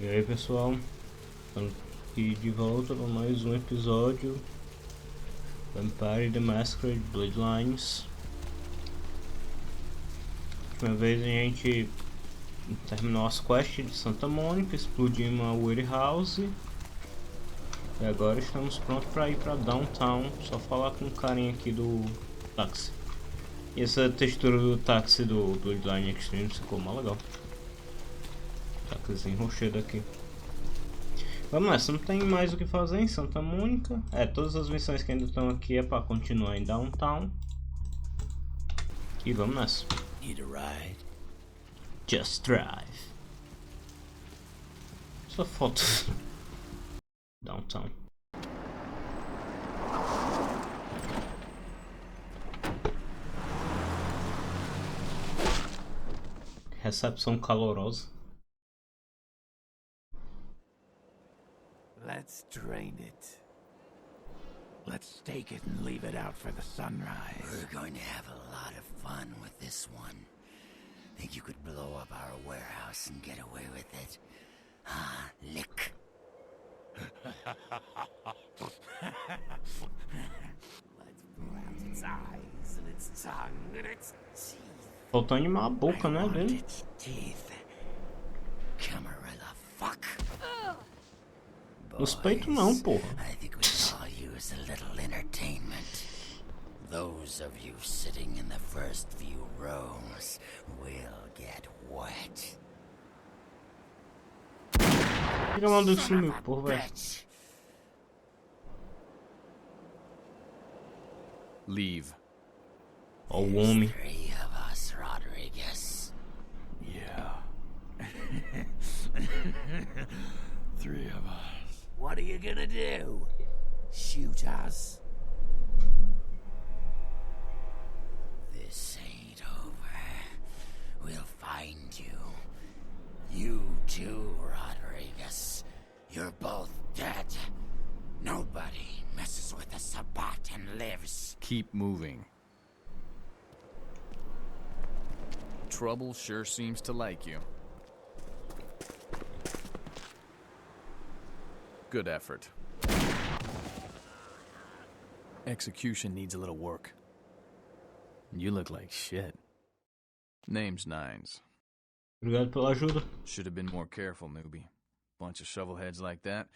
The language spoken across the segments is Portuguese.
E aí pessoal, estamos aqui de volta para mais um episódio Parte de Masquerade, Bloodlines. Última vez a gente terminou as quests de Santa Mônica, explodimos a warehouse e agora estamos prontos para ir para Downtown. Só falar com o carinha aqui do táxi. E essa textura do táxi do Bloodline Extreme ficou mó legal. Táxizinho rochedo aqui. Vamos nessa, não tem mais o que fazer em Santa Mônica. Todas as missões que ainda estão aqui é para continuar em Downtown. E vamos nessa. Need a ride? Just drive. Só foto. Downtown. Recepção calorosa. Let's drain it. Let's take it and leave it out for the sunrise. We're going to have a lot of fun with this one. Think you could blow up our warehouse and get away with it? Ah, lick. Let's pull out its eyes and its tongue and its teeth. Faltou animar a boca, né, dele? Its teeth. Camarilla fuck. Nos peitos não, porra. I think we could all use a little entertainment. Those of you sitting in the first few rows will get wet. Fica a mão do sumiu, porra, velho. Leave. Ó o homem. Three of us, Rodriguez. Yeah. Three of us. What are you gonna do? Shoot us? This ain't over. We'll find you. You too, Rodriguez. You're both dead. Nobody messes with a Sabat and lives. Keep moving. Trouble sure seems to like you. Good effort. Execution needs a little work. You look like shit. Name's Nines. Obrigado pela ajuda. Should have been more careful, newbie. Bunch of shovelheads like that.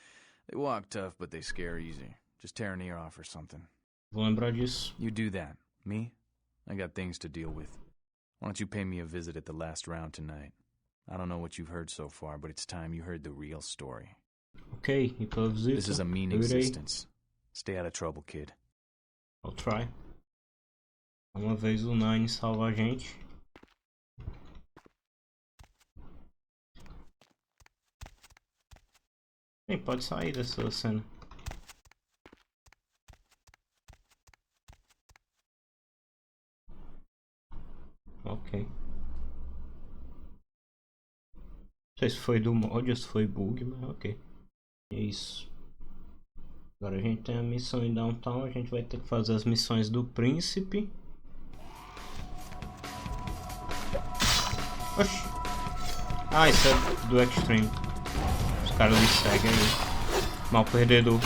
They walk tough, but they scare easy. Just tear an ear off or something. Vou lembrar disso. You do that. Me? I got things to deal with. Why don't you pay me a visit at the last round tonight? I don't know what you've heard so far, but it's time you heard the real story. Ok, e pela visita. This is a mean eu irei. existence. Stay out of trouble, kid. I'll try. Uma vez o Nine salva a gente. Bem, pode sair dessa cena. Ok. Não sei se foi do mod ou se foi bug, mas ok. É isso. Agora a gente tem a missão em Downtown, a gente vai ter que fazer as missões do Príncipe. Oxi! Ah, isso é do Extreme. Os caras me seguem aí. Mal perdedor.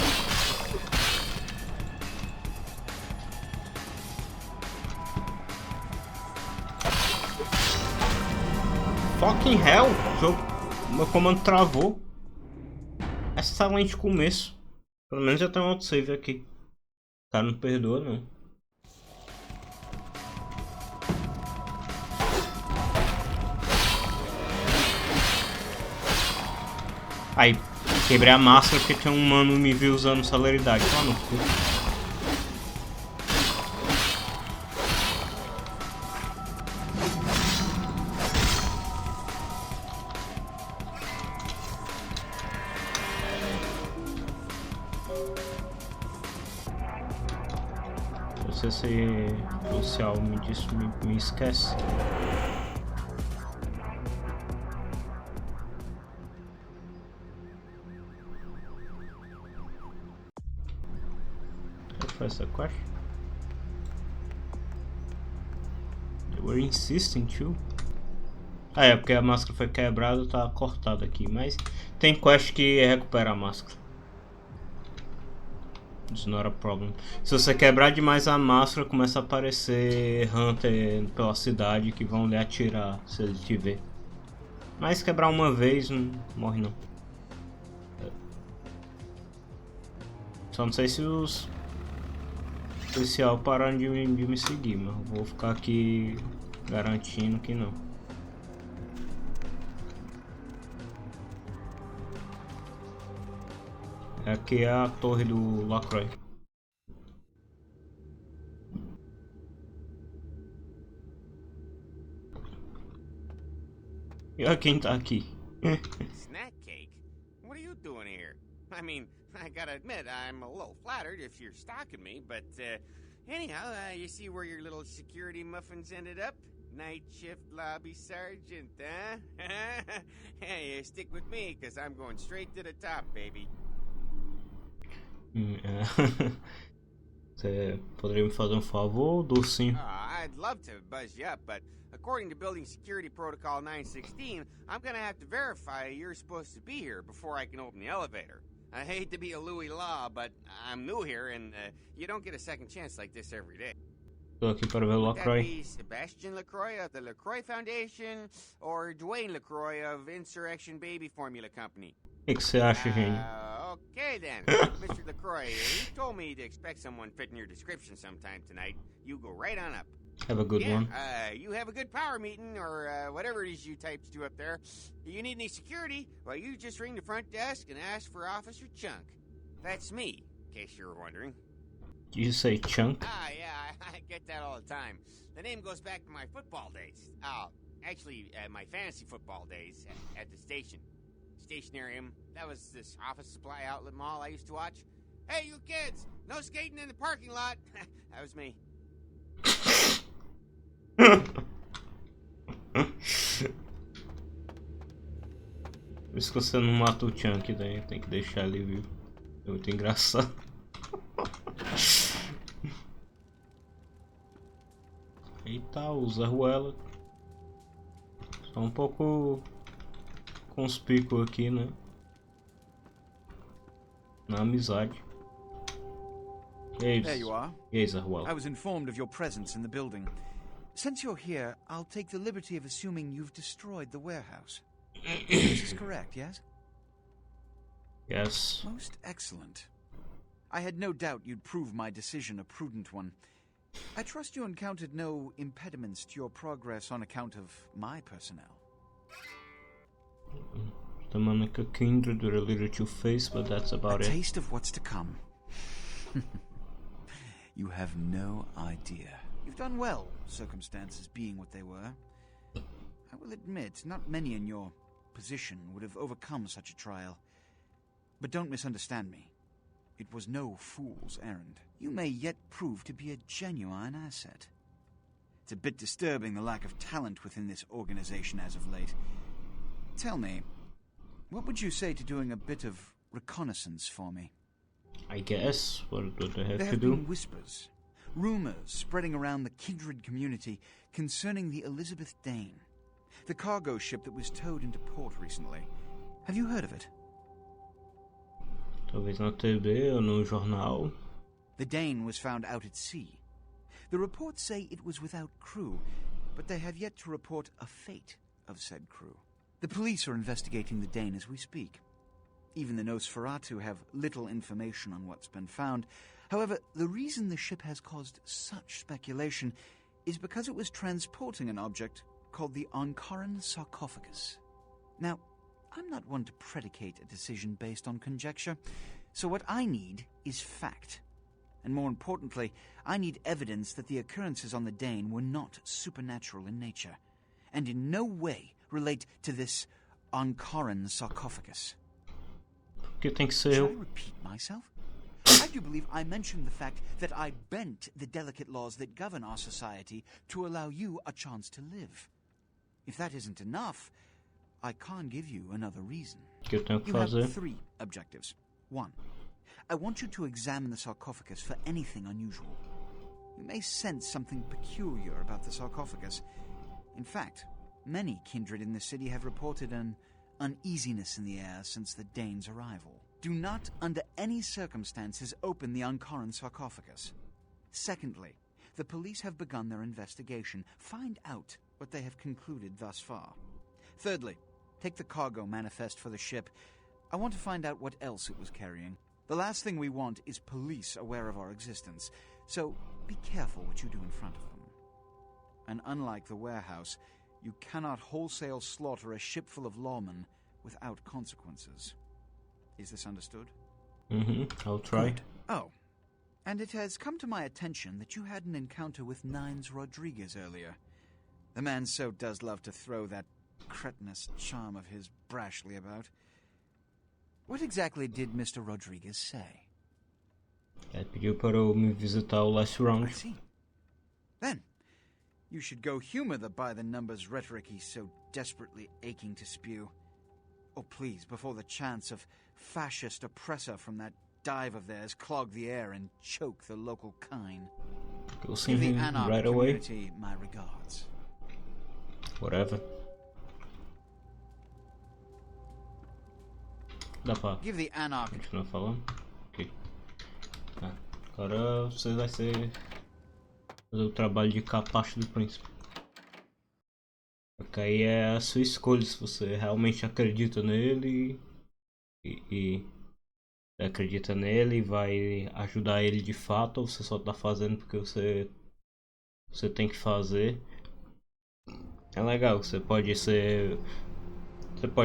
Fucking hell! Meu comando travou. Excelente começo. Pelo menos já tem um autosave aqui. O cara não perdoa, não. Aí, quebrei a máscara porque tinha um mano me viu usando celeridade. Lá no cu. Se esse policial me disse, me esquece. Qual foi essa quest? They were insisting too. Ah, é porque a máscara foi quebrada, tá cortada aqui. Mas tem quest que recupera a máscara. It's not a problem. Se você quebrar demais a máscara, começa a aparecer Hunter pela cidade que vão lhe atirar se ele te ver. Mas quebrar uma vez, não morre não. Só não sei se os policiais pararam de me seguir, mas vou ficar aqui garantindo que não. Aqui é a torre do Lacroix. E olha quem tá aqui. Snack cake? What are you doing here? I mean, I gotta admit, I'm a little flattered if you're stalking me, but anyhow, you see where your little security muffins ended up? Night shift lobby sergeant, huh? Hey, stick with me, because I'm going straight to the top, baby. Você poderia me fazer favor, docinho? I'd love to buzz you up, but according to Building Security Protocol 916, I'm gonna have to verify you're supposed to be here before I can open the elevator. I hate to be a Louis Law, but I'm new here, and you don't get a second chance like this every day. Tô aqui para ver o Would that Lacroix. be Sebastian Lacroix of the Lacroix Foundation, or Dwayne Lacroix of Insurrection Baby Formula Company? O que você acha, gente? Okay then, Mr. Lacroix, you told me to expect someone fitting your description sometime tonight. You go right on up. Have a good one. You have a good power meeting, or whatever it is you types do up there. You need any security? Well, you just ring the front desk and ask for Officer Chunk. That's me, in case you were wondering. Did you say chunk? Yeah, I get that all the time. The name goes back to my football days. Actually, my fantasy football days at the station. Stationarium. That was this office supply outlet mall I used to watch. Hey, you kids! No skating in the parking lot! That was me. Por isso que você não mata o Chunk daí, tem que deixar ele vivo. É muito engraçado. Eita, o Zé Ruela. Só um pouco conspícuo aqui, né? Na amizade. There you are. E aí, Zé Ruela? I was informed of your presence in the building. Since you're here, I'll take the liberty of assuming you've destroyed the warehouse. This is correct, yes? Yes. Most excellent. I had no doubt you'd prove my decision a prudent one. I trust you encountered no impediments to your progress on account of my personnel. The Monica Kindred were a little too face, but that's about it. A taste of what's to come. You have no idea. You've done well, circumstances being what they were. I will admit, not many in your position would have overcome such a trial. But don't misunderstand me. It was no fool's errand. You may yet prove to be a genuine asset. It's a bit disturbing the lack of talent within this organization as of late. Tell me, what would you say to doing a bit of reconnaissance for me? I guess. What do they have There to have do? been whispers, rumors spreading around the kindred community concerning the Elizabeth Dane, the cargo ship that was towed into port recently. Have you heard of it? Talvez na TV ou no jornal. The Dane was found out at sea. The reports say it was without crew, but they have yet to report a fate of said crew. The police are investigating the Dane as we speak. Even the Nosferatu have little information on what's been found. However, the reason the ship has caused such speculation is because it was transporting an object called the Ankaran sarcophagus. Now, I'm not one to predicate a decision based on conjecture, so what I need is fact. And more importantly, I need evidence that the occurrences on the Dane were not supernatural in nature, and in no way relate to this Ankaran sarcophagus. Que tem que ser Should I eu. repeat myself? I do believe I mentioned the fact that I bent the delicate laws that govern our society to allow you a chance to live. If that isn't enough, I can't give you another reason. Que eu tenho que You have fazer. 3 objectives. 1. I want you to examine the sarcophagus for anything unusual. You may sense something peculiar about the sarcophagus. In fact, Many kindred in the city have reported an uneasiness in the air since the Danes' arrival. Do not, under any circumstances, open the Ankaran sarcophagus. Secondly, the police have begun their investigation. Find out what they have concluded thus far. Thirdly, take the cargo manifest for the ship. I want to find out what else it was carrying. The last thing we want is police aware of our existence, so be careful what you do in front of them. And unlike the warehouse, you cannot wholesale slaughter a ship full of lawmen without consequences. Is this understood? I'll try. Good. Oh, and it has come to my attention that you had an encounter with Nines Rodriguez earlier. The man so does love to throw that cretinous charm of his brashly about. What exactly did Mr. Rodriguez say? Ele pediu para eu me visitar o last round. I see. Then, you should go humor the by-the-numbers rhetoric he's so desperately aching to spew. Oh, please, before the chance of fascist oppressor from that dive of theirs clog the air and choke the local kine. You'll see Give the him anarch right away. community my regards. Whatever. Dá pra Give the anarch. continuar falando? Ok. Agora você vai fazer o trabalho de capacho do príncipe. Porque aí é a sua escolha se você realmente acredita nele e acredita nele e vai ajudar ele de fato, ou você só tá fazendo porque você tem que fazer. É legal, você pode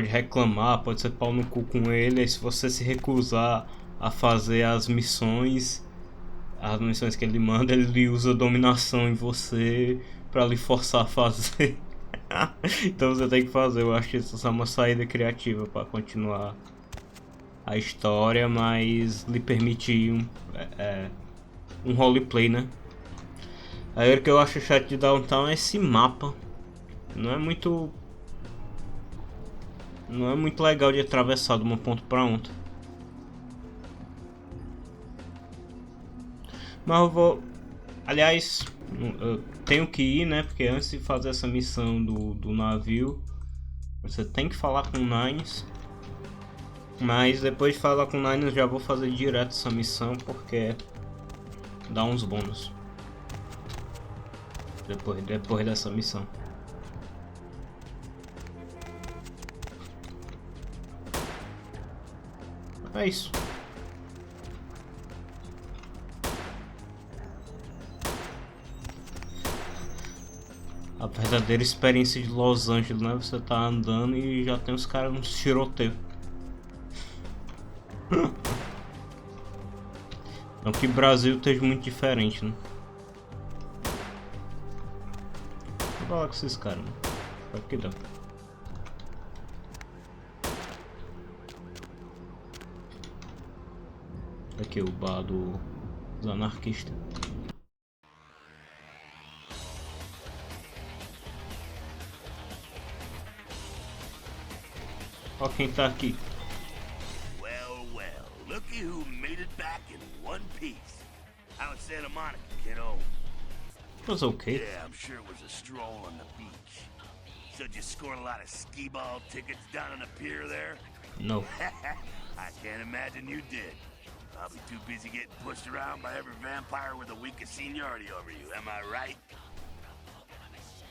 reclamar, pode ser pau no cu com ele, e se você se recusar a fazer as missões que ele manda, ele usa dominação em você pra lhe forçar a fazer. Então você tem que fazer. Eu acho que isso é uma saída criativa pra continuar a história, mas lhe permitir um roleplay, né? Aí o que eu acho chato de Downtown é esse mapa. Não é muito legal de atravessar de um ponto para outro. Mas eu vou... Aliás, eu tenho que ir, né? Porque antes de fazer essa missão do navio, você tem que falar com o Nines. Mas depois de falar com o Nines, eu já vou fazer direto essa missão, porque dá uns bônus. Depois dessa missão. É isso. A verdadeira experiência de Los Angeles, né? Você tá andando e já tem os caras nos tiroteios. Não que o Brasil esteja muito diferente, né? Vou falar com esses caras, né? Vai que dá. Aqui o bar dos anarquistas. Ó quem tá aqui. Well, looky who made it back in one piece. How it's Santa Monica, kiddo? It was okay. Yeah, I'm sure it was a stroll on the beach. So did you score a lot of skee-ball tickets down on the pier there? No. I can't imagine you did. I'll be too busy getting pushed around by every vampire with the weakest seniority over you, am I right?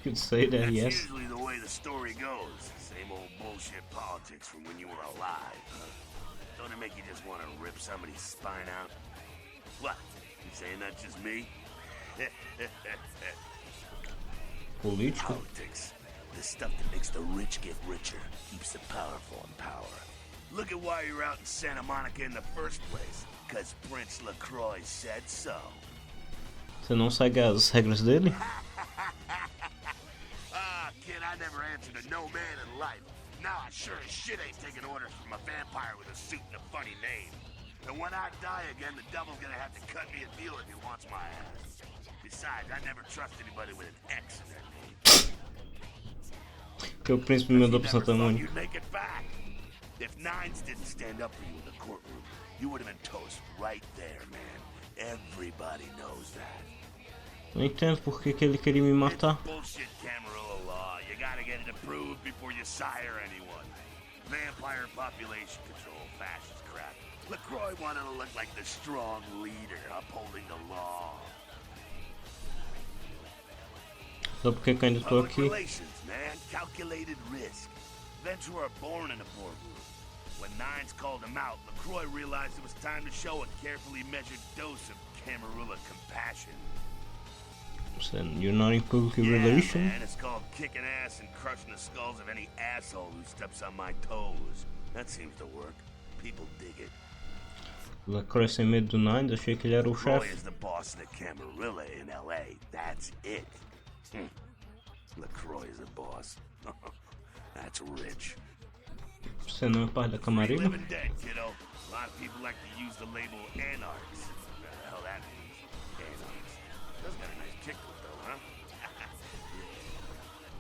You could say that, That's yes. usually the way the story goes. Same old bullshit politics from when you were alive, huh? Don't it make you just want to rip somebody's spine out? What? You saying that's just me? Político. Politics. The stuff that makes the rich get richer, keeps the powerful in power. Look at why you're out in Santa Monica in the first place. Because Prince LaCroix said so. Você não segue as regras dele? Kid, I never answered to no man in life. Now I sure as shit ain't taking orders from a vampire with a suit and a funny name. And when I die again, the devil's gonna have to cut me a deal if he wants my ass. Besides, I never trust anybody with an X in their name. Que o príncipe me mandou pra Santa Mônica. You'd make it back. If Nines didn't stand up for you in the courtroom, you would have been toast right there, man. Everybody knows that. Não entendo por que ele queria me matar. Bullshit Camarilla law. You gotta get it approved before you sire anyone. Vampire population control, fascist crap. LaCroix wanted to look like the strong leader upholding the law. Só porque que ainda tô Public aqui. relations, man. Calculated risk. Ventura born in a boardroom. When Nines called him out, LaCroix realized it was time to show a carefully measured dose of Camarilla compassion. You're not in public relations? Man, it's called kicking ass and crushing the skulls of any asshole who steps on my toes. That seems to work. People dig it. LaCroix sem medo do Nines, achei que ele era o LaCroix chefe. is the boss of the Camarilla in LA. That's it. LaCroix is the boss. That's rich. Você não é parte da Free Camarilla? living dead, kiddo. A lot of people like to use the label anarchs. What the hell that means? Anarchs. That's got a nice kick to it though, huh?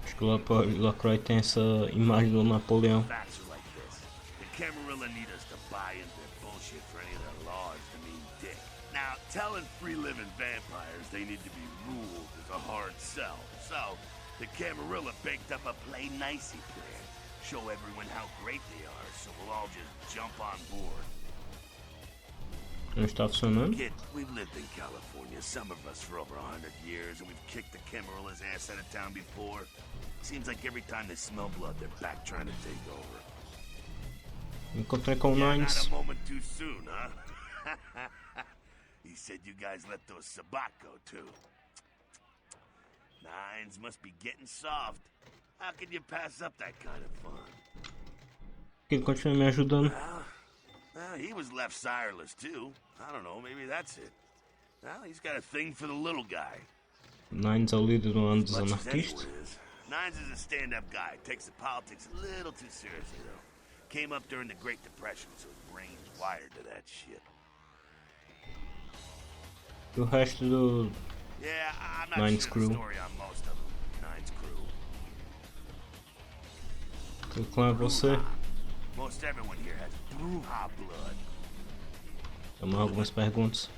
Acho que o LaCroix tem essa imagem do Napoleão. Facts are like this. The Camarilla need us to buy into their bullshit for any of their laws to mean dick. Now, telling free-living vampires they need to be ruled is a hard sell. So, the Camarilla baked up a play nicey plan. Show everyone how great they are, so we'll all just jump on board. Não está funcionando? Kid, we've lived in California, some of us for over 100 years, and we've kicked the Camarilla's ass out of town before. Seems like every time they smell blood, they're back trying to take over. Encontrei com o Yeah, Nines. not a moment too soon, huh? He said you guys let those Sabat go too. Nines must be getting soft. How can you pass up that kind of fun? Quem continua me ajudando? Well, he was left sireless too. I don't know, maybe that's it. Well, he's got a thing for the little guy. Nines é o líder do ano dos Much as anarquistas. anyone is. Nines is a stand-up guy. Takes the politics a little too seriously, though. Came up during the Great Depression, so his brain's wired to that shit. E o resto do Yeah, I'm not Nines sure crew. the story on most of them. Nines crew. que clã é você? Most everyone here has Brujah blood. Temos algumas perguntas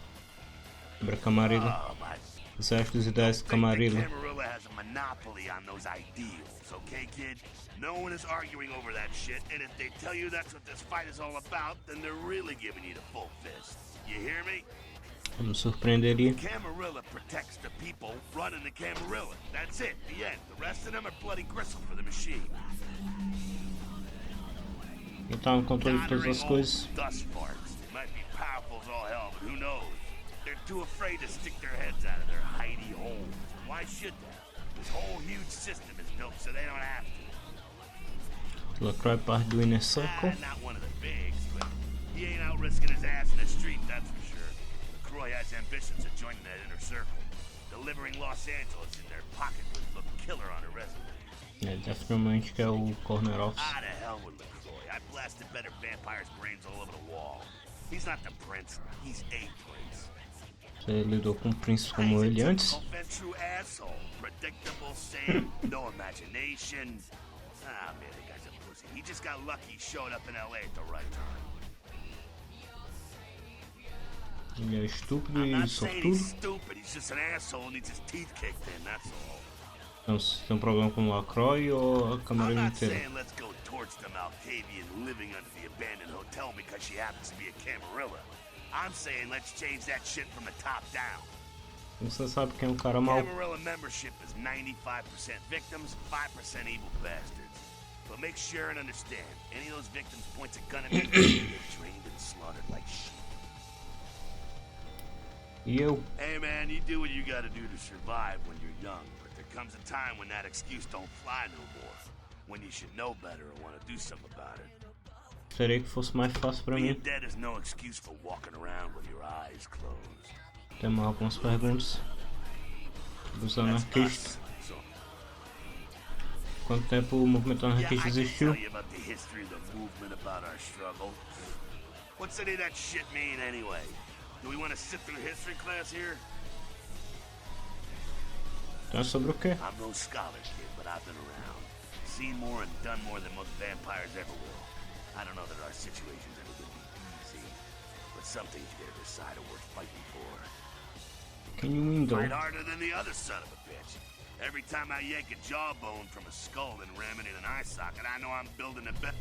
sobre a Camarilla. Oh, my. Exércitos e ideias de The Camarilla. Camarilla has a monopoly on those ideals, okay, kid? No one is arguing over that shit, and if they tell you that's what this fight is all about, then they're really giving you the full fist. You hear me? Eu me surpreenderia. Camarilla protects the people running the Camarilla. That's it, the end. The rest of them are bloody gristle for the machine. Eu estava no controle de todas as coisas. Dust farts. They might be powerful as all hell, but who knows? They're too afraid to stick their heads out of their hidey holes. Why should they? This whole huge system is built so they don't have to. LaCroix parte do Inner Circle. Not one of the bigs, but he ain't out risking his ass in the street, that's for sure. LaCroix has ambitions of joining that inner circle. Delivering Los Angeles in their pocket would look killer on a resume. É, definitivamente que é o Corner Office. Ah, to hell with LaCroix. I blasted better vampires' brains all over the wall. He's not the prince, he's a prince. Você lidou com um príncipe como ele antes? True asshole. Predictable, sane, no imagination. Ah, man, the guy's a pussy. He just got lucky he showed up in LA at the right time. Ele é estúpido I'm e not saying he's sortudo. stupid, he's just an asshole and needs his teeth kicked in, that's all. Então, se tem um problema com o LaCroix ou a I'm Camarilla not inteira? saying let's go torch the Malkavian living under the abandoned hotel because she happens to be a Camarilla. I'm saying let's change that shit from the top down. Você sabe quem é o cara mau. Camarilla membership is 95% victims, 5% evil bastards. But make sure and understand, any of those victims points a gun at me, they get drained and slaughtered like sheep. E eu? Hey man, you do what you gotta do to survive when you're young, but there comes a time when that excuse don't fly no more. When you should know better or want to do something about it. Gostaria que fosse mais fácil pra Being mim. dead is no excuse for walking around with your eyes closed. Temos algumas perguntas dos That's anarquistas. us. So, Quanto tempo o movimento yeah, I anarquista can existiu? tell you about the history of the movement, about our struggle. What's any of that shit mean anyway? Do we want to sit through history class here? Então é sobre o quê? I'm no scholar, kid, but I've been around. Seen more and done more than most vampires ever will. I don't know that our situation's ever gonna be easy, but some things you gotta decide are worth fighting for. Can you window? Fight harder than the other son of a bitch. Every time I yank a jawbone from a skull and ram it in an eye socket, I know I'm building a bet.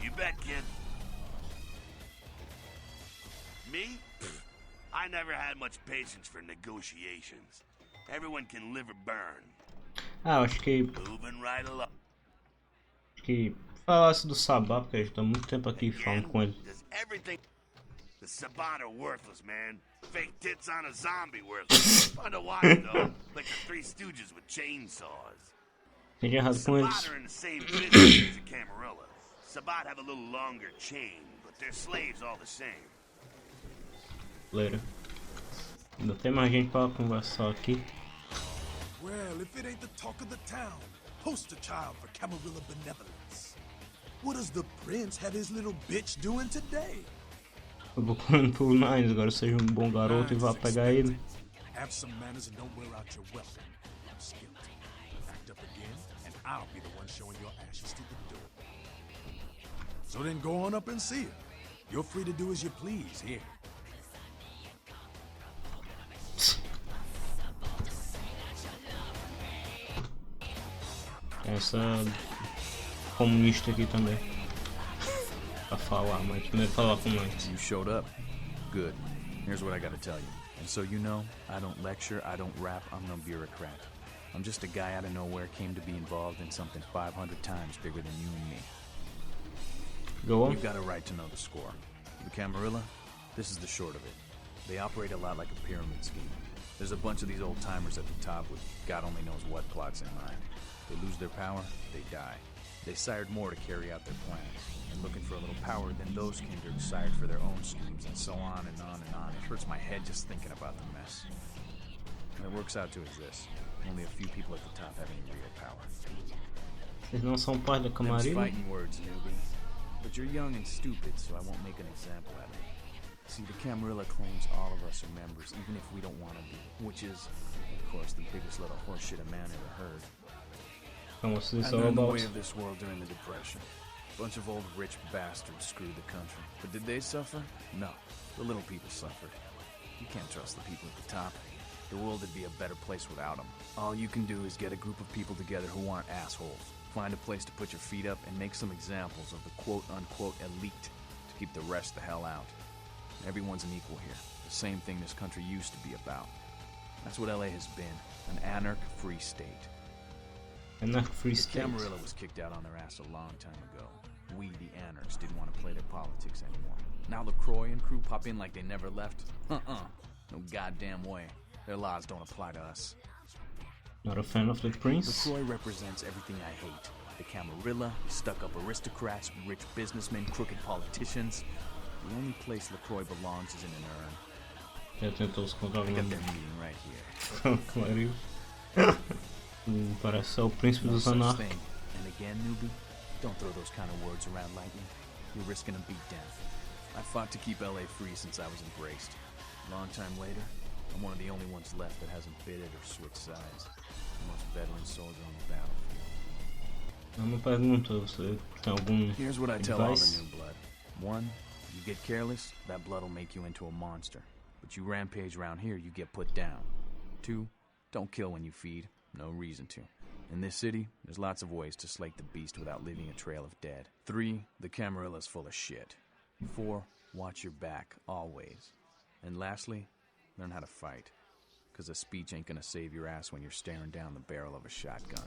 You bet, kid. Me? Pfft. I never had much patience for negotiations. Everyone can live or burn. Ah, eu acho que Moving right along. Falasse do Sabá, porque a gente tá muito tempo aqui falando com ele. Does everything... The Sabat are worthless, man. Fake tits on a zombie worthless. Fun to watch, though. Like the Three Stooges with chainsaws. Tem de errado com eles. Sabat are in the same business as the Camarillas. Sabat have a little longer chain, but they're slaves all the same. Later. Ainda tem mais gente pra conversar aqui. Well, if it ain't the talk of the town, poster child for Camarilla benevolence. What does the prince have his little bitch doing today? Eu vou correndo pro Nines, agora seja um bom garoto e vá pegar ele. Have some manners and don't wear out your weapon. I'm skilled. Act up again, and I'll be the one showing your ashes to the door. So then go on up and see her. You're free to do as you please here. Essa comunista aqui também. Pra falar, mas primeiro falar com nós. You showed up. Good. Here's what I gotta tell you. And so you know, I don't lecture, I don't rap, I'm no bureaucrat. I'm just a guy out of nowhere came to be involved in something 500 times bigger than you and me. Go on. You've got a right to know the score. The Camarilla, this is the short of it. They operate a lot like a pyramid scheme. There's a bunch of these old timers at the top with God only knows what plots in mind. They lose their power, they die. They sired more to carry out their plans, and looking for a little power, then those kindred sired for their own schemes, and so on and on and on. It hurts my head just thinking about the mess. And it works out to is this: only a few people at the top have any real power. Vocês não são parte da Them's Camarilla? fighting words, newbie. But you're young and stupid, so I won't make an example out of you. See, the Camarilla claims all of us are members, even if we don't want to be, which is, of course, the biggest little horseshit a man ever heard. Então what's this I all learned the about? way of this world during the Depression. Bunch of old rich bastards screwed the country. But did they suffer? No. The little people suffered. You can't trust the people at the top. The world would be a better place without them. All you can do is get a group of people together who aren't assholes. Find a place to put your feet up and make some examples of the quote-unquote elite to keep the rest the hell out. Everyone's an equal here. The same thing this country used to be about. That's what LA has been. An anarch-free state. Anarch-free The state. Camarilla was kicked out on their ass a long time ago. We, the anarchs, didn't want to play their politics anymore. Now LaCroix and crew pop in like they never left? No goddamn way. Their laws don't apply to us. Not a fan of the prince? LaCroix represents everything I hate. The Camarilla, stuck-up aristocrats, rich businessmen, crooked politicians. The only place LaCroix belongs is in an urn. Já tentou se contar o I got nome their meeting right here. Claro. Parece ser o príncipe No dos such anarcos. thing. And again, newbie, don't throw those kind of words around lightly. You're risking a beatdown. I fought to keep LA free since I was embraced. A long time later, I'm one of the only ones left that hasn't bidded or switched sides. The most veteran soldier on the battlefield. Uma pergunta, você tem algum Here's what I tell all the advice? new blood. 1, you get careless, that blood will make you into a monster. But you rampage around here, you get put down. 2, don't kill when you feed. No reason to. In this city, there's lots of ways to slake the beast without leaving a trail of dead. 3, the Camarilla's full of shit. 4, watch your back, always. And lastly, learn how to fight. Because a speech ain't gonna save your ass when you're staring down the barrel of a shotgun.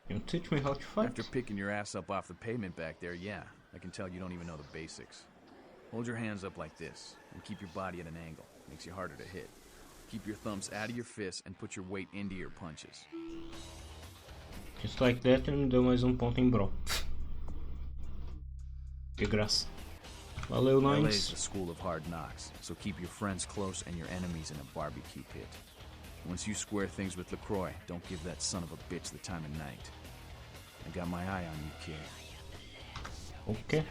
Can you teach me how to fight? After picking your ass up off the pavement back there, yeah, I can tell you don't even know the basics. Hold your hands up like this, and keep your body at an angle. Makes you harder to hit. Keep your thumbs out of your fists and put your weight into your punches. Just like that, ele me deu mais ponto em Brawl. Que graça. Valeu, LA's Nines. the school of hard knocks, so keep your friends close and your enemies in a barbecue pit. Once you square things with LaCroix, don't give that son of a bitch the time of night. I got my eye on you, kid. Ok.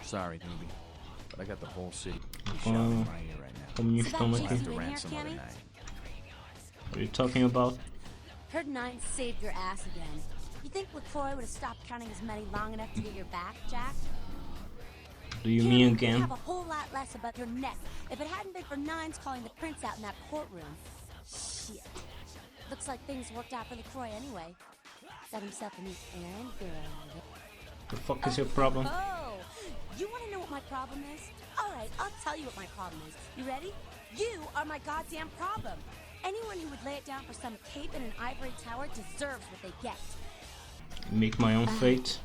Sorry, newbie, but I got the whole city shouting in my ear right now. Comunistão I'll aqui. have to rant some other night. What are you talking about? Heard Nine saved your ass again. You think LaCroix would have stopped counting his money long enough to get your back, Jack? Do you Cameron, mean you'd again? have a whole lot less about your neck if it hadn't been for Nines calling the prince out in that courtroom. Shit. Looks like things worked out for LaCroix anyway. Got himself a new errand girl out of it. The fuck is your problem? Oh, you want to know what my problem is? All right, I'll tell you what my problem is. You ready? You are my goddamn problem. Anyone who would lay it down for some cape in an ivory tower deserves what they get. Make my own fate.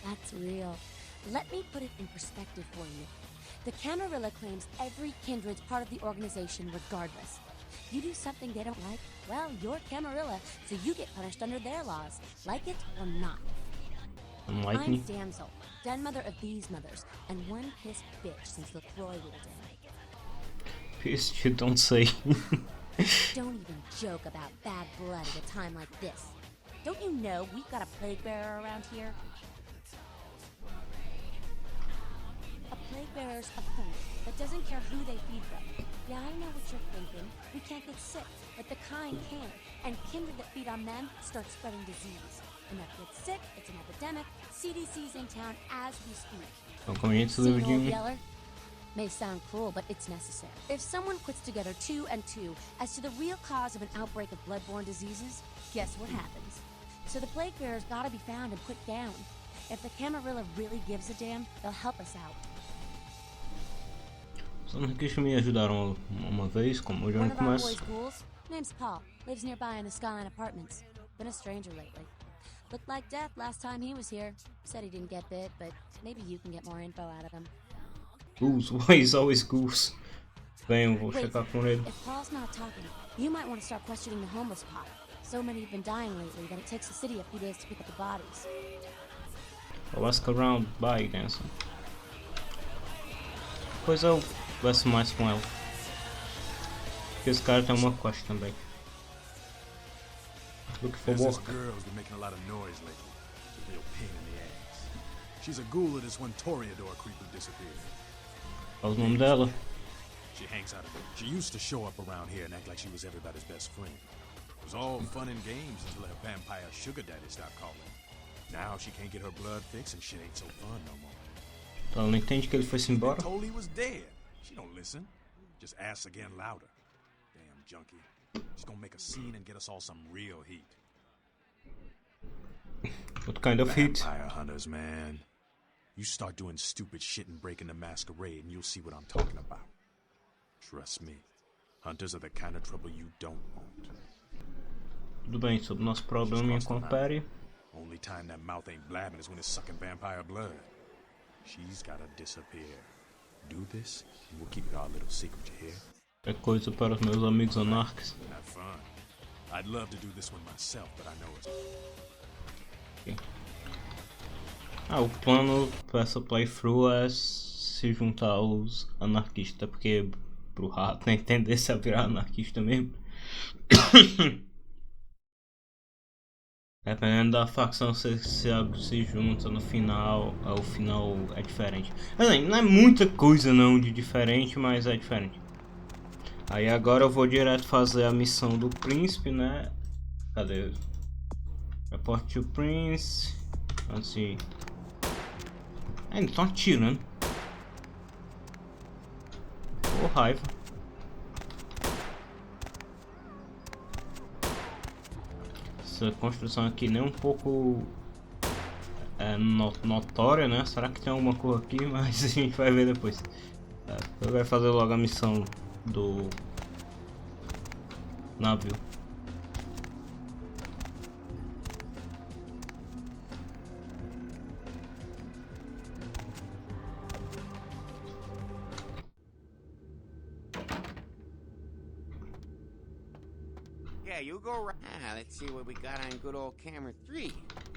That's real. Let me put it in perspective for you. The Camarilla claims every kindred's part of the organization regardless. You do something they don't like, well, you're Camarilla, so you get punished under their laws, like it or not. Unlike I'm me. Damsel, den mother of these mothers, and one pissed bitch since LaCroix ruled in. Pissed, you don't say. Don't even joke about bad blood at a time like this. Don't you know we've got a plague bearer around here? A plague bearer's a thing that doesn't care who they feed from. Yeah, I know what you're thinking. We can't get sick, but the kind can. And kindred that feed on them start spreading disease. Enough gets sick, it's an epidemic. CDC's in town as we speak. Não conheço See, o old Jimmy. Yeller? May sound cruel, but it's necessary. If someone puts together 2 and 2 as to the real cause of an outbreak of bloodborne diseases, guess what happens? So the plague bearer's gotta be found and put down. If the Camarilla really gives a damn, they'll help us out. Os anarquistas me ajudaram uma vez, como eu já One não of our começo. boys' ghouls, name's Paul, lives nearby in the Skyline Apartments. Been a stranger lately. Looked like death last time he was here. Said he didn't get bit, but maybe you can get more info out of him. Ghouls, why is always ghouls? Bem, eu vou Wait, checar com ele. if Paul's not talking, you might want to start questioning the homeless pot. So many have been dying lately that it takes the city a few days to pick up the bodies. I'll ask around, bye, Ganson. Depois eu converso mais com ela. Porque esse cara tem uma quest também. Looking for There's this work. girl's been making a lot of noise lately. It's a real pain in the ass. She's a ghoul of this one Toreador creep who disappeared. Qual o nome dela? She hangs out of it. She used to show up around here and act like she was everybody's best friend. It was all fun and games until her vampire sugar daddy stopped calling. Now she can't get her blood fixed and shit ain't so fun no more. Então ela não entende que ele foi-se embora? Told he was dead. She don't listen. Just asks again louder. Damn junkie. She's gonna make a scene and get us all some real heat. What kind of heat? Vampire hunters, man. You start doing stupid shit and breaking the masquerade and you'll see what I'm talking about. Trust me. Hunters are the kind of trouble you don't want. Tudo bem, sobre o nosso problema com a Parte. Only time that mouth ain't blabbing is when it's sucking vampire blood. She's gotta disappear. Do this, and we'll keep it our little secret, you hear? É coisa para os meus amigos anarquistas. Have fun. I'd love to do this one myself, but I know it's... Okay. O plano para essa playthrough é se juntar aos anarquistas, porque Brujah tem tendência a virar anarquista mesmo. Dependendo da facção se junta no final, o final é diferente. Assim, não é muita coisa não de diferente, mas é diferente. Aí agora eu vou direto fazer a missão do Príncipe, né? Cadê? Report to Prince. Antes de... ainda estão atirando. Pô, raiva. Essa construção aqui nem um pouco notória, né? Será que tem alguma coisa aqui? Mas a gente vai ver depois. Eu vou fazer logo a missão do navio. Yeah, you go right. Let's see what we got on good old camera 3.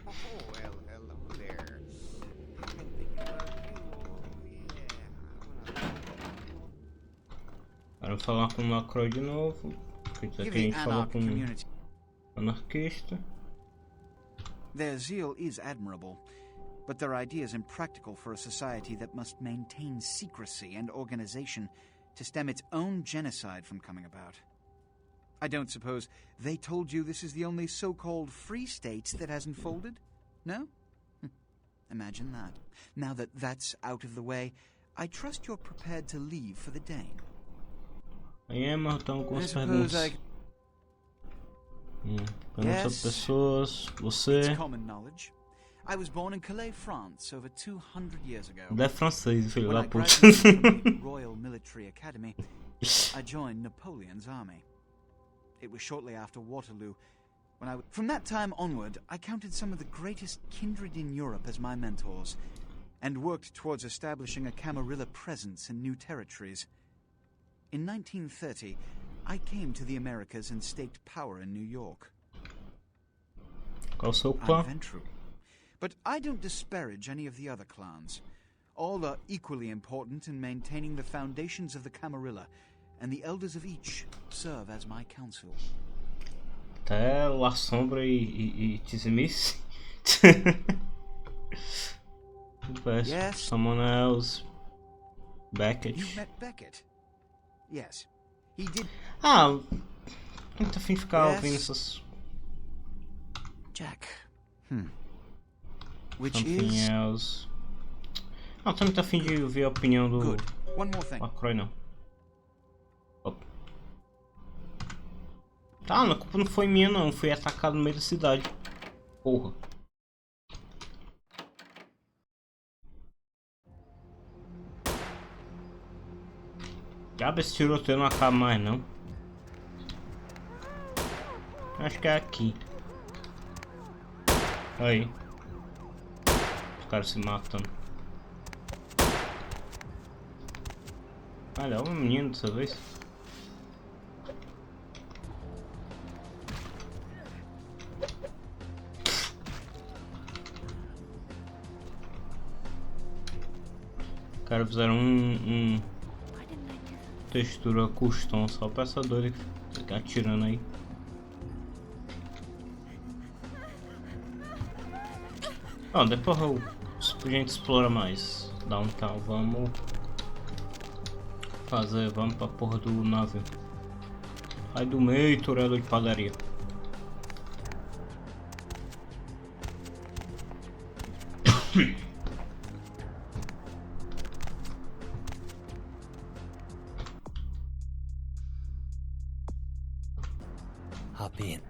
Oh, well, hello there. I've been thinking about you. Yeah. Agora falar com o LaCroix de novo. Porque isso aqui a gente falou com anarquista. Their zeal is admirable, but their idea is impractical for a society that must maintain secrecy and organization to stem its own genocide from coming about. I don't suppose they told you this is the only so-called free state that hasn't folded? No? Imagine that. Now that that's out of the way, I trust you're prepared to leave for the Dane. Então, com I as suppose perguntas. Perguntas Yes. a pessoas. Você. It's common knowledge. I was born in Calais, France, over 200 years ago. Ele é francês, filho When da I puta. graduated from the Royal Military Academy, I joined Napoleon's army. It was shortly after Waterloo. From that time onward, I counted some of the greatest kindred in Europe as my mentors, and worked towards establishing a Camarilla presence in new territories. In 1930, I came to the Americas and staked power in New York. Qual o seu I'm clã? Ventru. But I don't disparage any of the other clans. All are equally important in maintaining the foundations of the Camarilla, and the elders of each serve as my council. Até La Sombra e Tizimice. Yes. Someone else. Beckett. You met Beckett? Yes. He did. Ah, não tô afim de ficar Yes. ouvindo essas. Jack. Which Something is else. Não, tô muito afim de ouvir a opinião do good. One more thing. Macroy, não. Opa. Tá, a culpa não foi minha, não. Fui atacado no meio da cidade. Porra. Diabo, esse tiroteio não acaba mais, não. Acho que é aqui. Aí. Os caras se matando. Olha, é um menino dessa vez. Os caras fizeram textura custom só pra essa doida que fica atirando aí. Ó, depois a gente explora mais Downtown. Vamos pra porra do navio. Sai do meio, toreador de padaria. Hop in.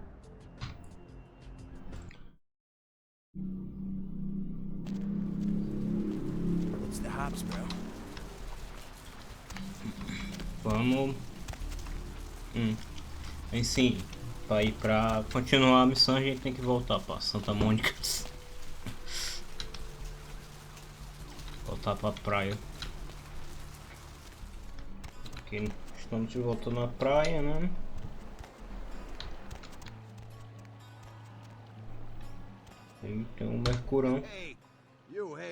What's the hops, bro? Vamos. Aí sim, pra continuar a missão a gente tem que voltar pra Santa Mônica. Voltar pra praia. Aqui estamos de volta na praia, né? Aí tem um mercurão. Hey,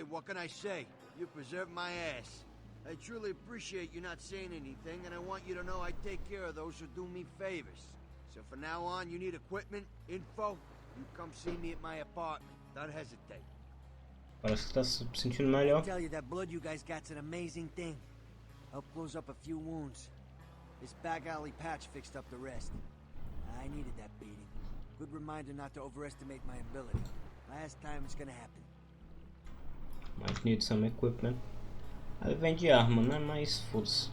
what can I say? You preserved my ass. I truly appreciate you not saying anything, and I want you to know I take care of those who do me favors. So from now on, you need equipment, info, you come see me at my apartment. Don't hesitate. Parece que tá se sentindo melhor. I tell you, that blood you guys got's an amazing thing. Helped close up a few wounds. This back alley patch fixed up the rest. I needed that beating. Good reminder not to overestimate my ability. Last time it's gonna happen. Might need some equipment. Aí vende arma, né? Mas foda-se.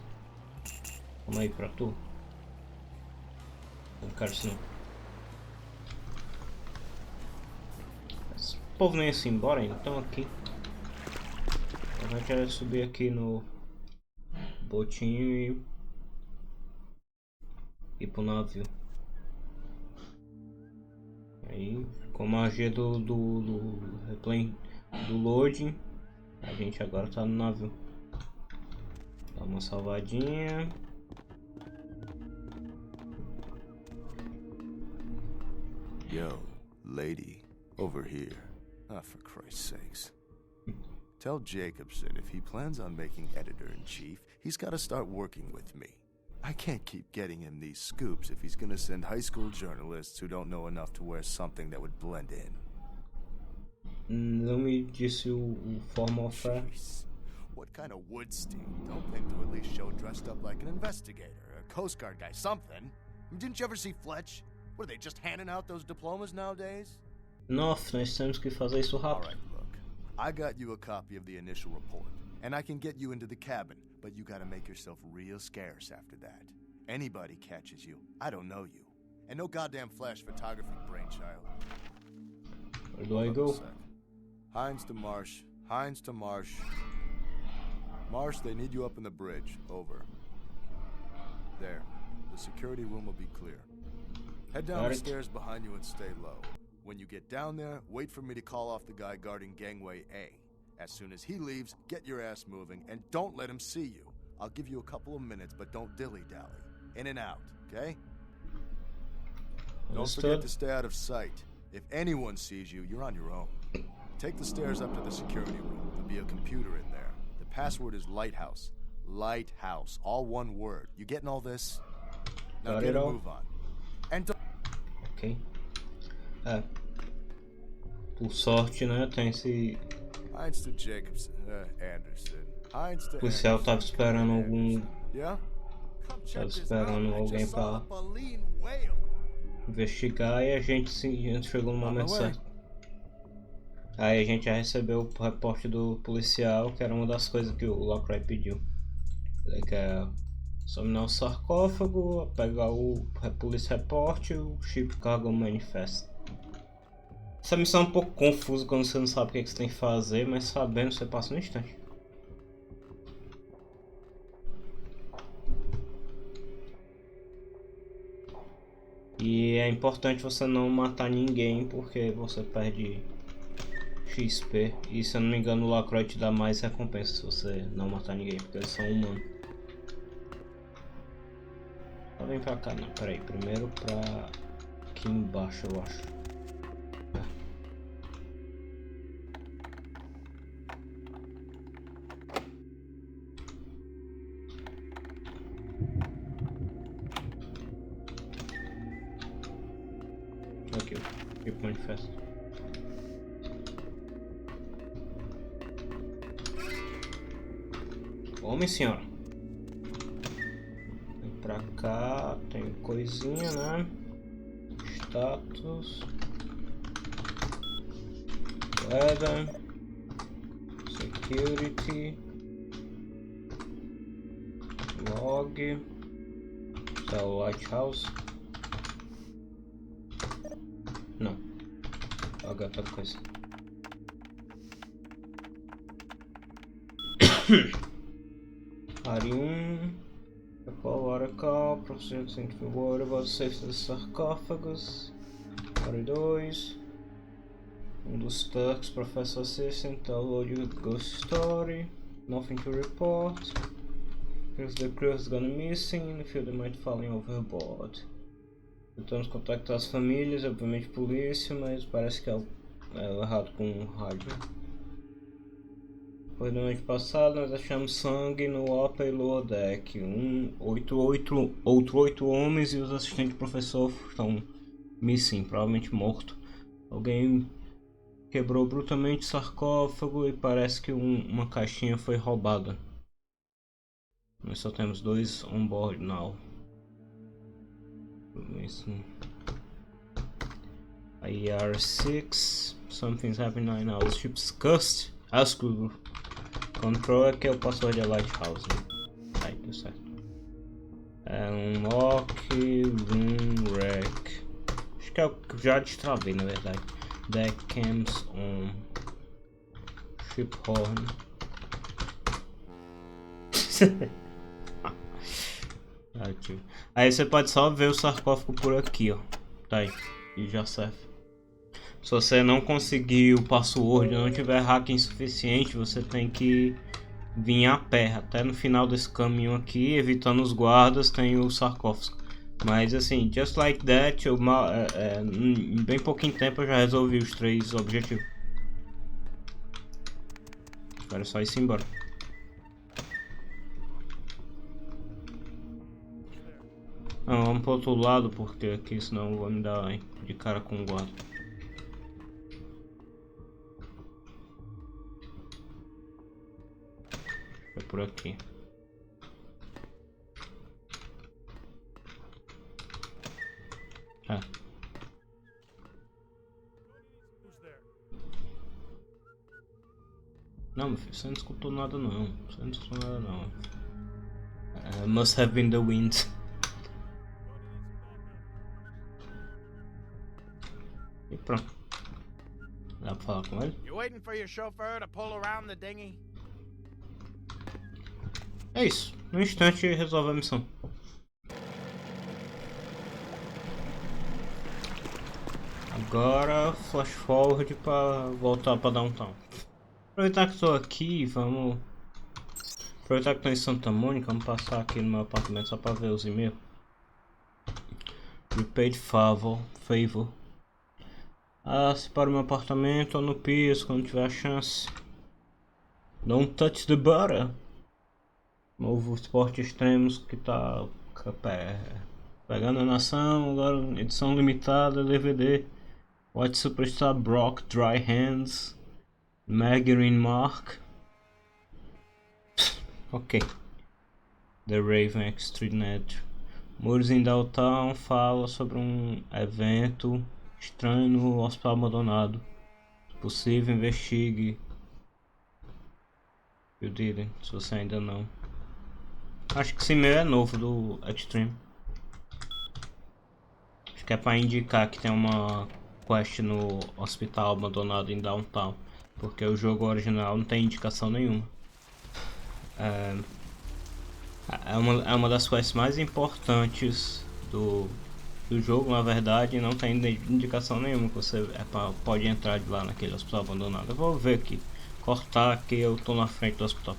Vamos aí pra tu. Não quero isso não. Esse povo nem assim embora ainda. Então aqui. A gente vai subir aqui no botinho e ir pro navio. Aí com a magia do replay do loading, a gente agora tá no navio. Dá uma salvadinha. Yo, lady, over here. Ah, for Christ's sakes. Tell Jacobson if he plans on making editor-in-chief, he's gotta start working with me. I can't keep getting him these scoops if he's gonna send high school journalists who don't know enough to wear something that would blend in. Não me disse o formal fare. Jeez. What kind of Woodstein? Don't think to at least show dressed up like an investigator, a Coast Guard guy, something. Didn't you ever see Fletch? What, are they just handing out those diplomas nowadays? Nossa, nós temos que fazer isso rápido. Alright, look. I got you a copy of the initial report, and I can get you into the cabin, but you gotta make yourself real scarce after that. Anybody catches you, I don't know you. And no goddamn flash photography, brainchild. Where do I go? Hines to Marsh. Hines to Marsh. Marsh, they need you up in the bridge. Over. There. The security room will be clear. Head down the stairs behind you and stay low. When you get down there, wait for me to call off the guy guarding gangway A. As soon as he leaves, get your ass moving and don't let him see you. I'll give you a couple of minutes, but don't dilly-dally. In and out, okay? Don't forget to stay out of sight. If anyone sees you, you're on your own. Take the stairs up to the security room. There'll be a computer in there. The password is Lighthouse. Lighthouse. All one word. You getting all this? Now get a move on. And ok. Por sorte, né? Tem esse... Hines to Jacobson. Anderson. Hines to O policial tava esperando algum... Yeah? Tava esperando alguém pra investigar e a gente chegou no momento certo. Aí a gente já recebeu o reporte do policial, que era uma das coisas que o Locke pediu. Ele quer examinar o sarcófago, pegar o police report e o chip cargo manifesto. Essa missão é um pouco confusa quando você não sabe o que você tem que fazer, mas sabendo você passa no instante. E é importante você não matar ninguém, porque você perde XP. E se eu não me engano o Lacroix te dá mais recompensa se você não matar ninguém, porque eles são humanos. Só vem pra cá, não, peraí, primeiro pra aqui embaixo eu acho. Aqui, o manifesto. Homem, senhora. Vem pra cá, tem coisinha, né? Status. Weather. Security. Log. Tá o Lighthouse. Não. Pagar outra coisa. Área 1. Oracle. Procedimento Central Word about safety dos sarcófagos. Área 2. Um dos Turks, Professor Assistant. Download your ghost story. Nothing to report. Because the crew has gone missing. The field might falling overboard. Tentamos contactar as famílias, obviamente polícia, mas parece que é errado com o rádio. Foi na noite passada, nós achamos sangue no upper e lower deck. Outro 8 homens e os assistentes do professor estão missing, provavelmente mortos. Alguém quebrou brutalmente o sarcófago e parece que uma caixinha foi roubada. Nós só temos 2 on board now. IR6, something's happening right now. The ship's cursed. Ask control é que é o password da Lighthouse. Aí, deu certo. Unlock, room wreck. Acho que é o que já destravei, na verdade. Deck cams on. Ship horn. Aí você pode só ver o sarcófago por aqui, ó. Tá aí. E já serve. Se você não conseguir o password, não tiver hacking suficiente, você tem que vir a pé. Até no final desse caminho aqui, evitando os guardas, tem o sarcófago. Mas assim, just like that, em bem pouquinho tempo eu já resolvi os 3 objetivos. Agora é só ir embora. Não, vamos pro outro lado, porque aqui senão eu vou me dar de cara com o guarda. É por aqui. Não, meu filho, você não escutou nada não. Você não escutou nada não. Must have been the wind. E pronto. Dá pra falar com ele? You waiting for your chauffeur to pull around the dinghy? É isso. No instante resolve a missão. Agora flash forward para voltar para downtown. Aproveitar que estou aqui, vamos. Aproveitar que estou em Santa Mônica, vamos passar aqui no meu apartamento só para ver os e-mails. Repaid favor. Se para o meu apartamento ou no piso quando tiver a chance. Don't touch the butter. Novo esporte extremos que tá pegando a nação, agora edição limitada, DVD. White Superstar Brock, Dry Hands, Margarine Mark. Ok. The Raven Extreme. Muros em Downtown fala sobre um evento estranho no hospital abandonado. Se possível, investigue. You didn't, se você ainda não. Acho que esse e-mail é novo do Extreme. Acho que é para indicar que tem uma quest no hospital abandonado em Downtown. Porque o jogo original não tem indicação nenhuma. É uma das quests mais importantes do jogo, na verdade, não tem indicação nenhuma que você pode entrar de lá naquele hospital abandonado. Eu vou ver aqui, cortar que eu tô na frente do hospital.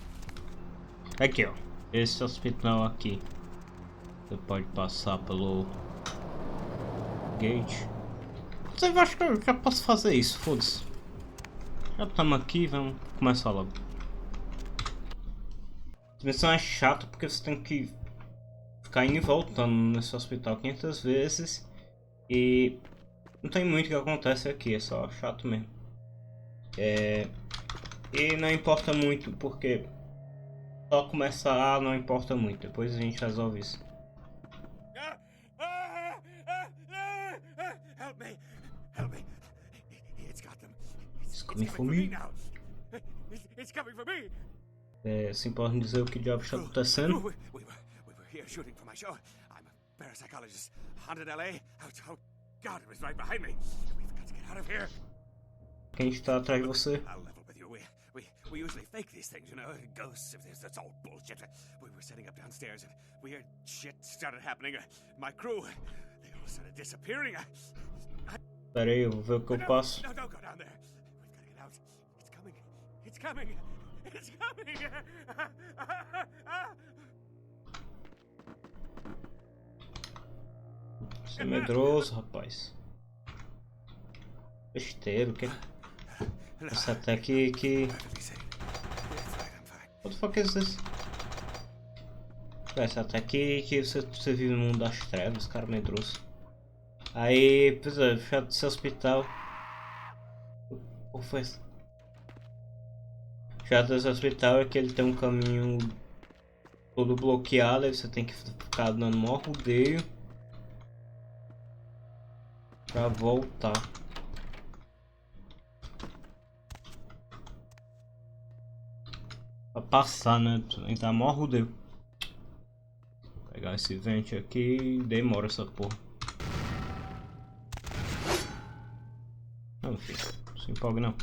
Aqui ó, esse hospital aqui. Você pode passar pelo gate. Eu acho que eu já posso fazer isso, foda-se. Já estamos aqui, vamos começar logo. A missão é chata porque você tem que ficar indo e voltando nesse hospital 500 vezes e não tem muito que acontece aqui, é só chato mesmo. E não importa muito porque só começar não importa muito, depois a gente resolve isso. Help me. It's got them. It's coming for me now. It's coming for me. Assim podem dizer o que diabo está acontecendo. We were here shooting for my show. I'm a parapsychologist. Haunted LA. Oh God, it was right behind me. We've got to get out of here. Quem está atrás de você? I'll level with you. We usually fake these things, you know, ghosts. If that's all bullshit. We were setting up downstairs and weird shit started happening. My crew, they all started disappearing. Pera aí, eu vou ver o que eu passo. No, don't go down there. We've got to get out. It's coming. It's coming. Você é medroso, rapaz. Besteiro, que? Essa até que... What the fuck is this? Essa até que você vive no mundo das trevas, cara medroso. Aí, precisa fechar desse hospital. O que foi isso? O chato desse hospital é que ele tem um caminho todo bloqueado, aí você tem que ficar dando maior rodeio pra voltar. Pra passar, né? Tem que dar maior rodeio. Vou pegar esse vente aqui, demora essa porra. Não, filho, não se empolgue não.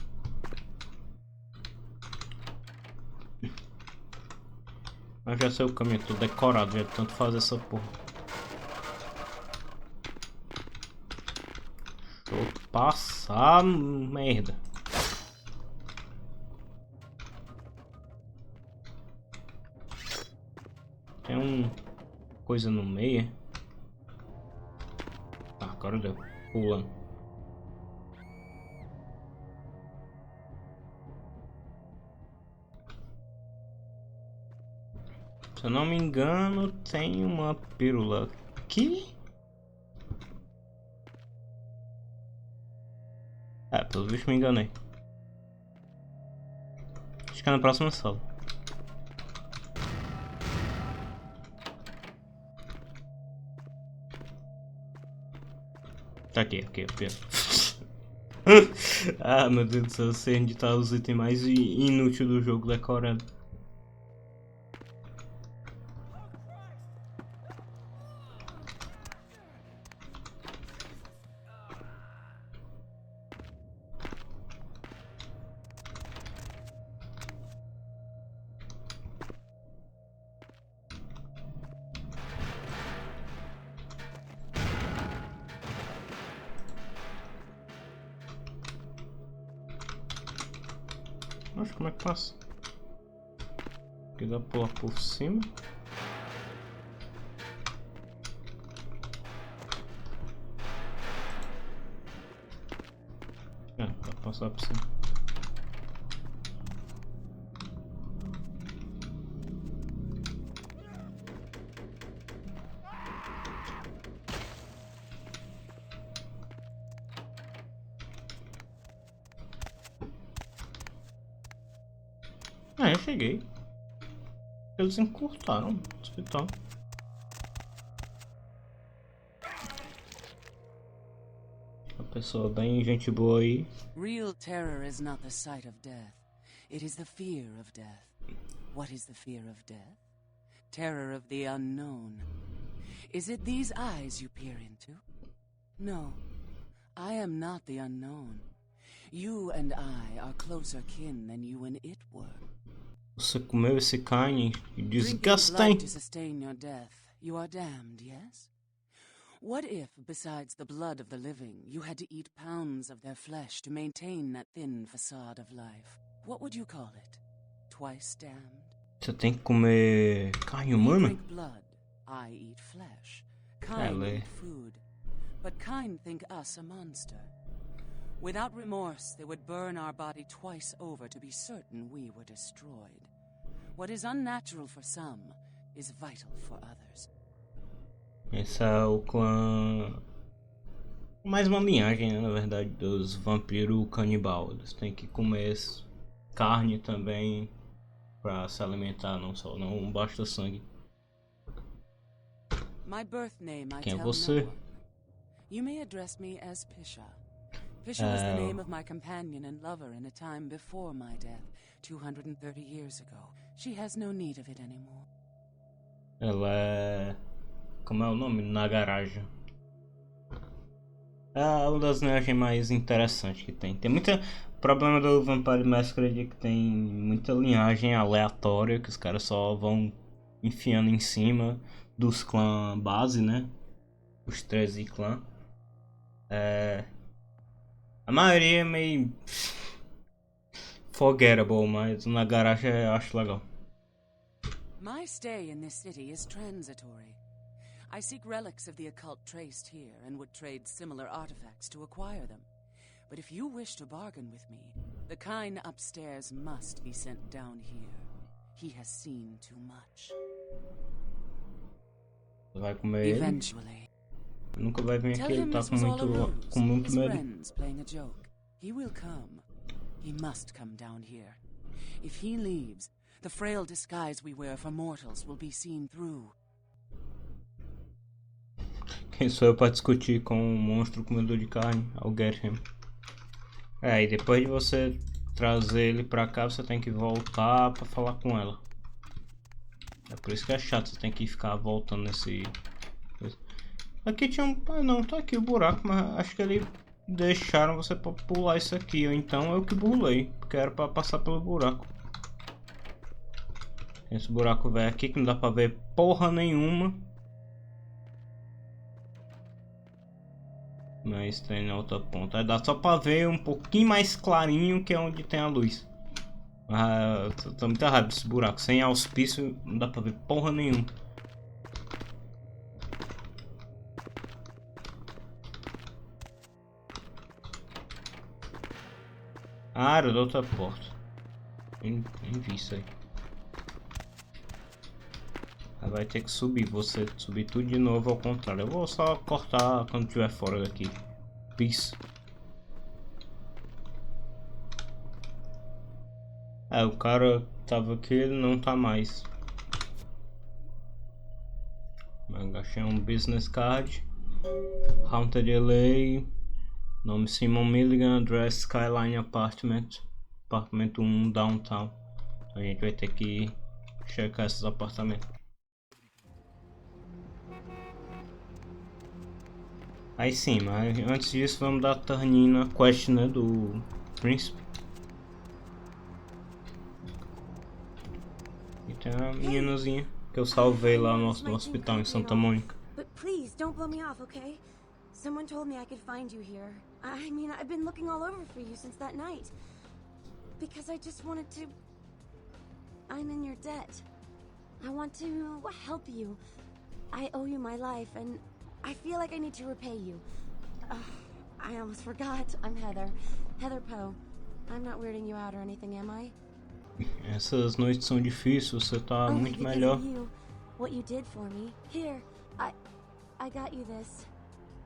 Mas já sei o caminho, tô decorado, já tanto fazer essa porra. Deixa eu passar, merda. Tem um coisa no meio. Ah, agora deu. Pulando. Se eu não me engano, tem uma pílula aqui. Pelo visto me enganei. Acho que é na próxima sala. Tá aqui. Ah, meu Deus do céu, sei onde tá os itens mais inúteis do jogo decorado. Acho como é que passa? Aqui dá pra pular por cima. É, dá pra passar por cima. Ah, eu cheguei. Eles encurtaram o hospital. Uma pessoa bem gente boa aí. Real terror is not the sight of death. It is the fear of death. What is the fear of death? Terror of the unknown. Is it these eyes you peer into? No. I am not the unknown. You and I are closer kin than you and it were. Você comeu esse carne Drinking desgastante. blood to sustain your death, you are damned, yes? What if, besides the blood of the living, you had to eat pounds of their flesh to maintain that thin facade of life? What would you call it? Twice damned? Você tem que comer carne We humana? drink blood, I eat flesh. Kind eat food, but kind think us a monster. Without remorse, they would burn our body twice over to be certain we were destroyed. What is unnatural for some is vital for others. Esse é o clã... Mais uma linhagem, né, na verdade, dos vampiros canibal. Eles têm que comer carne também pra se alimentar, não basta sangue. My birth name I Quem é tell você? no one. You may address me as Pisha. Pisha was the name of my companion and lover in a time before my death, 230 years ago. She has no need of it anymore. Ela é... Como é o nome? Na garagem. É uma das linhagens mais interessantes que tem. Tem muita... O problema do Vampire Masquerade é que tem muita linhagem aleatória que os caras só vão enfiando em cima dos clãs base, né? Os 13 clãs. A maioria é meio forgettable, mas na garagem eu acho legal. My stay in this city is transitory. I seek relics of the occult traced here and would trade similar artifacts to acquire them. But if you wish to bargain with me, the kind upstairs must be sent down here. He has seen too much. Vai comer ele? Eventually. Nunca vai vir Tell aqui, ele him tá this com was all a muito ruse. His medo. friends playing a joke. He will come. He must come down here. If he leaves, the frail disguise we wear for mortals will be seen through. Quem sou eu pra discutir com um monstro comedor de carne? I'll get him. E depois de você trazer ele pra cá, você tem que voltar pra falar com ela. É por isso que é chato, você tem que ficar voltando nesse... Aqui tinha um... Ah, não, tá aqui o buraco, mas acho que eles deixaram você pra pular isso aqui. Ou então eu que burlei, porque era pra passar pelo buraco. Esse buraco velho aqui que não dá pra ver porra nenhuma. Mas tem na outra ponta. Aí dá só pra ver um pouquinho mais clarinho, que é onde tem a luz. Ah, tô muito errado desse buraco. Sem auspício não dá pra ver porra nenhuma. Ah, era da outra porta. Nem vi isso aí. Aí vai ter que subir. Você subir tudo de novo ao contrário. Eu vou só cortar quando estiver fora daqui. Peace. O cara tava aqui, ele não tá mais. Agachei um business card. Haunted LA. Nome Simon Milligan, address Skyline Apartment, apartamento 1, downtown. A gente vai ter que checar esses apartamentos. Aí sim, mas antes disso vamos dar turn na quest, né, do Príncipe. E tem a meninazinha que eu salvei lá no hospital em Santa Mônica. But please, don't blow me off, okay? Someone told me I could find you here. I mean, I've been looking all over for you since that night. Because I just wanted to... I'm in your debt. I want to help you. I owe you my life, and I feel like I need to repay you. I almost forgot. I'm Heather. Heather Poe. I'm not weirding you out or anything, am I? Essas noites são difíceis, você tá muito melhor. You, what you did for me. Here, I got you this.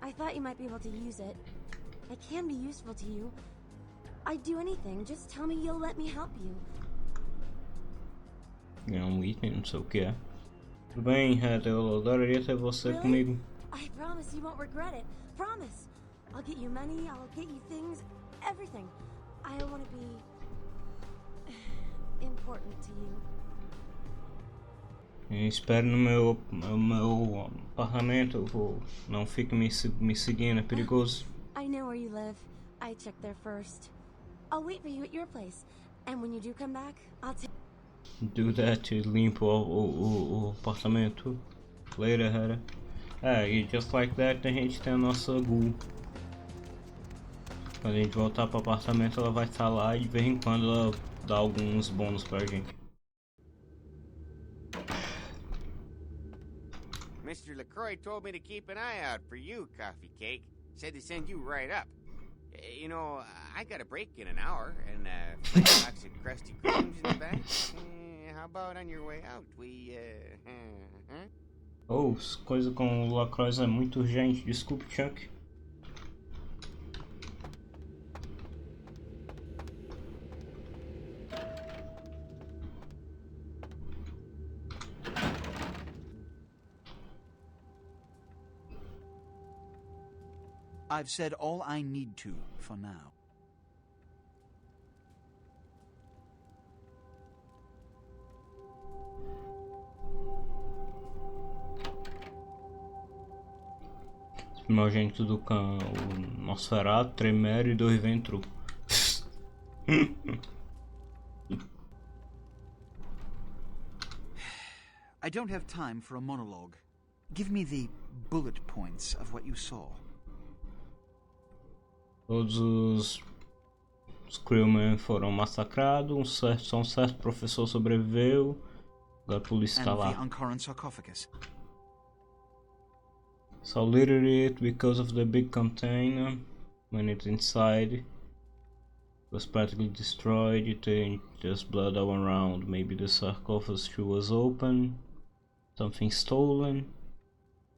I thought you might be able to use it. I can be useful to you. I'd do anything. Just tell me you'll let me help you. É um item, não sei o que é. Tudo bem, Heather, eu adoraria ter você comigo. I promise you won't regret it. Promise. I'll get you money, I'll get you things, everything. I want to be important to you. Espere no meu apartamento, não fique me seguindo, é perigoso. I know where you live. I checked there first. I'll wait for you at your place. And when you do come back, I'll take... Do that, limpo o apartamento. Later, Heather. E just like that a gente tem a nossa ghoul. Quando a gente voltar pro apartamento ela vai estar lá e de vez em quando ela dá alguns bônus pra gente. Mr. LaCroix told me to keep an eye out for you, Coffee Cake. Said to send you right up. You know, I got a break in an hour, and a box of crusty creams in the back. How about on your way out? Oh, coisa com o Lacroix é muito urgente. Desculpe, Chuck. I've said all I need to for now. Primogênito do cão, o Nosferatu, Tremere e 2 Ventru. I don't have time for a monologue. Give me the bullet points of what you saw. Todos os crewmen foram massacrados, só um certo professor sobreviveu. Agora a polícia está lá. And the Ankaran sarcophagus. So literally it because of the big container. When it's inside, it was practically destroyed. It ain't just blood all around. Maybe the sarcophagus was open. Something stolen.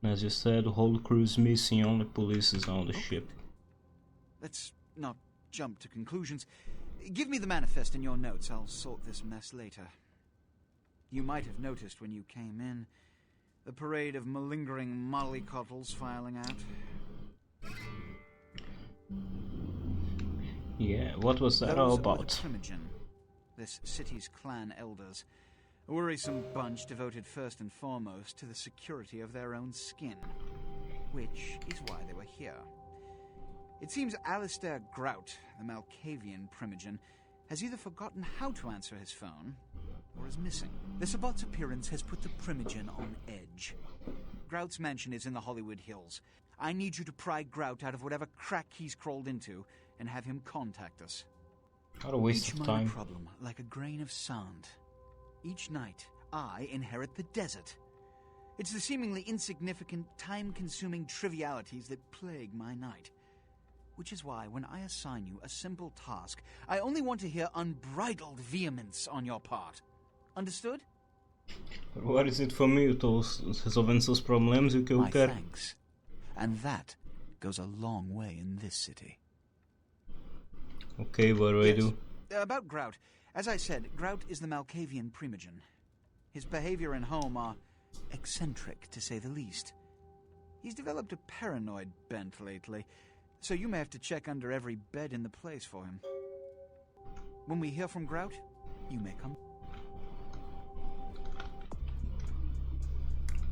As you said, the whole crew's missing. Only police is on the ship. Let's not jump to conclusions. Give me the manifest in your notes. I'll sort this mess later. You might have noticed when you came in the parade of malingering mollycoddles filing out. Yeah, what was that all about? Primogen, this city's clan elders. A worrisome bunch devoted first and foremost to the security of their own skin. Which is why they were here. It seems Alistair Grout, the Malkavian Primogen, has either forgotten how to answer his phone, or is missing. The Sabbat's appearance has put the Primogen on edge. Grout's mansion is in the Hollywood Hills. I need you to pry Grout out of whatever crack he's crawled into, and have him contact us. What a waste of time. Each problem, like a grain of sand. Each night, I inherit the desert. It's the seemingly insignificant, time-consuming trivialities that plague my night. Which is why, when I assign you a simple task, I only want to hear unbridled vehemence on your part. Understood? But what is it for me? Eu tô resolvendo seus problemas e o que eu quero. Thanks. And that goes a long way in this city. Okay, what do I do? About Grout. As I said, Grout is the Malkavian Primogen. His behavior and home are eccentric, to say the least. He's developed a paranoid bent lately. So you may have to check under every bed in the place for him. When we hear from Grout, you may come.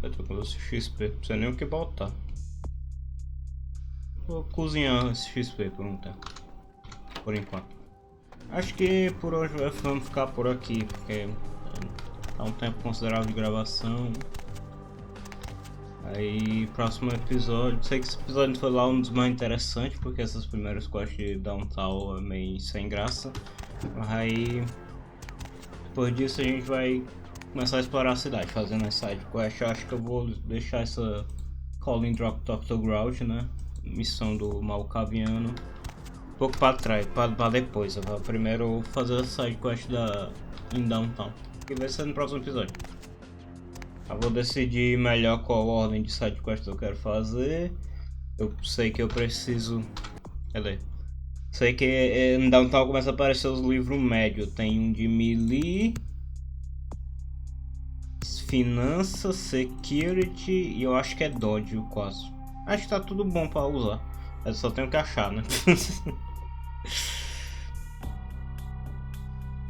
Eu tô com esse XP, não sei nem o que botar. Vou cozinhar esse XP por um tempo. Por enquanto. Acho que por hoje vamos ficar por aqui, porque tá um tempo considerável de gravação. Aí, próximo episódio. Sei que esse episódio foi lá um dos mais interessantes, porque essas primeiras quests de Downtown é meio sem graça. Mas aí, depois disso, a gente vai começar a explorar a cidade, fazendo as side quests. Eu acho que eu vou deixar essa Calling Drop Dr. Grout, né? Missão do Malcaviano um pouco pra trás, pra depois. Eu vou primeiro fazer a side quest em Downtown, que vai ser no próximo episódio. Eu vou decidir melhor qual ordem de side quest eu quero fazer. Eu sei que eu preciso. Cadê? Sei que no Downtown começa a aparecer os livros médios. Tem um de melee, finanças, security e eu acho que é dodge o 4. Acho que tá tudo bom pra usar. Eu só tenho que achar, né?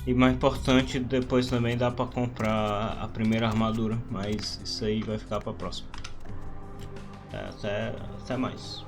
E mais importante, depois também dá pra comprar a primeira armadura. Mas isso aí vai ficar pra próxima. Até mais.